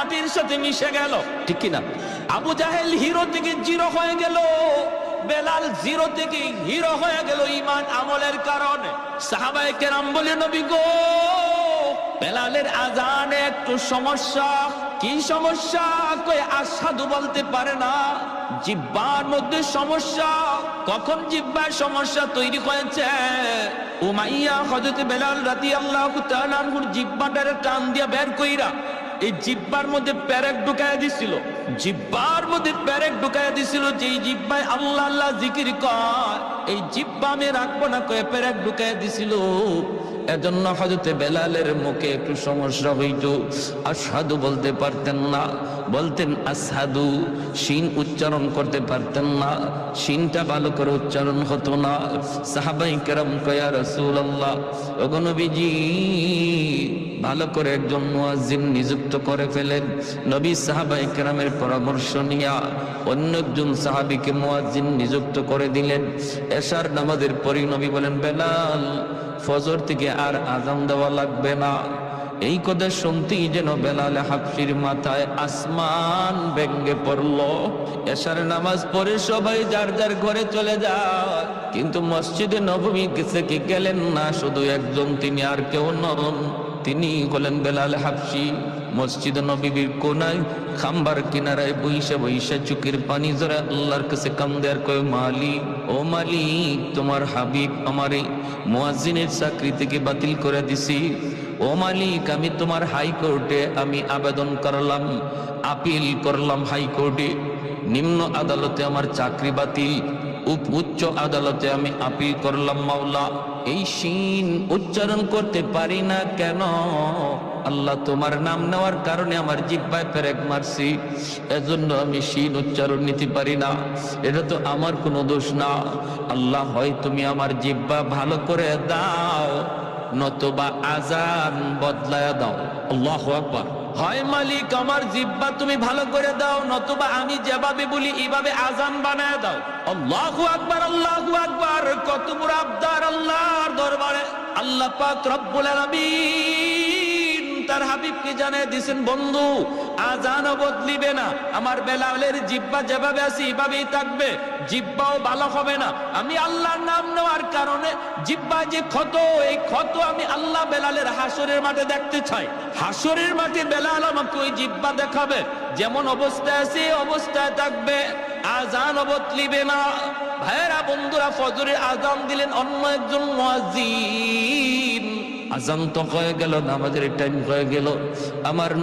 মাটির সাথে মিশে গেল, ঠিক কিনা? আবু জাহেল হিরো থেকে জিরো হয়ে গেল, বেলাল জিরো থেকে হিরো হয়ে গেল ঈমান আমলের কারণে। সাহাবায়ে কেরাম বলে, নবী গো, বেলালের আজানে একটু সমস্যা। কি সমস্যা? কই আশহাদু বলতে পারে না, জিহ্বার মধ্যে সমস্যা। কখন জিহ্বার সমস্যা তৈরি হয়েছে? উমাইয়া হযরত বেলাল রাদিয়াল্লাহু তাআলা আনহুর জিহ্বাটারে টান দিয়া বের কইরা এই জিহ্বার মধ্যে পেরেক ঢুকায়া দিছিল, জিহ্বার মধ্যে পেরেক ঢুকায়া দিছিল। যেই জিহ্বায় আল্লাহ আল্লাহ জিকির কর, এই জিহ্বা আমি রাখবো না কয়ে পেরেক ঢুকায়া দিছিল। এজন্য হযরত বেলালের মুখে একটু সমস্যা হইতো, আশহাদু বলতে পারতেন না, বলতেন আসহাদু। শিন উচ্চারণ করতে পারতেন না, শিনটা ভালো করে উচ্চারণ হতো না। সাহাবায়ে কেরাম কয়, ইয়া রাসূলুল্লাহ, ওগো নবীজি, ভালো করে একজন মুয়াজ্জিন নিযুক্ত করে ফেলেন। নবী সাহাবায়ে কেরামের পরামর্শ নিয়া অন্য একজন সাহাবীকে মুয়াজ্জিন নিযুক্ত করে দিলেন। এশার নামাজের পরই নবী বলেন, বেলাল, ফজর থেকে আর আযান দেওয়া লাগবে না। এই কথা শুনতেই যেন বেলাল হাবশির মাথায় আসমান ভেঙে পড়ল। এশার নামাজ পড়ে সবাই যার যার ঘরে চলে যায়, কিন্তু মসজিদে নববী থেকে গেলেন না শুধু একজন, তিনি আর কেউ নন, তিনি হলেন বেলাল হাবশি। মসজিদ নববীর কোনায় খাম্বার কিনারায় বইসা বইসা চোখের পানি জড়া আল্লাহর কাছে কান্দে আর কয়, মালিক, ও মালিক, তোমার হাবিব আমারে মুয়াজ্জিনের চাকরি থেকে বাতিল করে দিছি। ও মালিক, আমি তোমার হাইকোর্টে আমি আবেদন করলাম, আপিল করলাম হাইকোর্টে, নিম্ন আদালতে আমার চাকরি বাতিল, উচ্চ আদালতে আমি আপিল করলাম। মাওলা, এই শিন উচ্চারণ করতে পারি না কেন? আল্লাহ, তোমার নাম নেওয়ার কারণে আমার জিহ্বায় পেরেক মারছি, এজন্য আমি শিন উচ্চারণ নিতে পারি না। এটা তো আমার কোনো দোষ না। আল্লাহ, হয় তুমি আমার জিহ্বা ভালো করে দাও, নতুবা আজান বদলায়া দাও। আল্লাহু আকবার। হয় মালিক, আমার জিহ্বা তুমি ভালো করে দাও, নতুবা আমি যেভাবে বলি এইভাবে আজান বানায় দাও। আল্লাহু আকবার, আল্লাহু আকবার। কত বড় আবদার আল্লাহর দরবারে। আল্লাহ পাক রব্বুল আলামিন তার হাবিবকে জানিয়ে দিয়েছেন, বন্ধু, আজানও বদলিবে না, আমার বেলালের জিহ্বা যেভাবে আছে এইভাবেই থাকবে, জিহ্বাও ভালো হবে না। আমি আল্লাহর নাম নেওয়ার কারণে জিহ্বা যে ক্ষত, এই ক্ষত আমি আল্লাহ বেলালের হাসরের মাঠে দেখতে চাই। হাসরের মাঠে বেলাল আমাকে ওই জিহ্বা দেখাবে, যেমন অবস্থায় আছে অবস্থায় থাকবে, আজান বদলিবে না। ভাইরা বন্ধুরা, ফজরের আজান দিলেন অন্য একজন মুয়াজ্জিন। আজান তো হয়ে গেল, নামাজের টাইম হয়ে গেল। আমার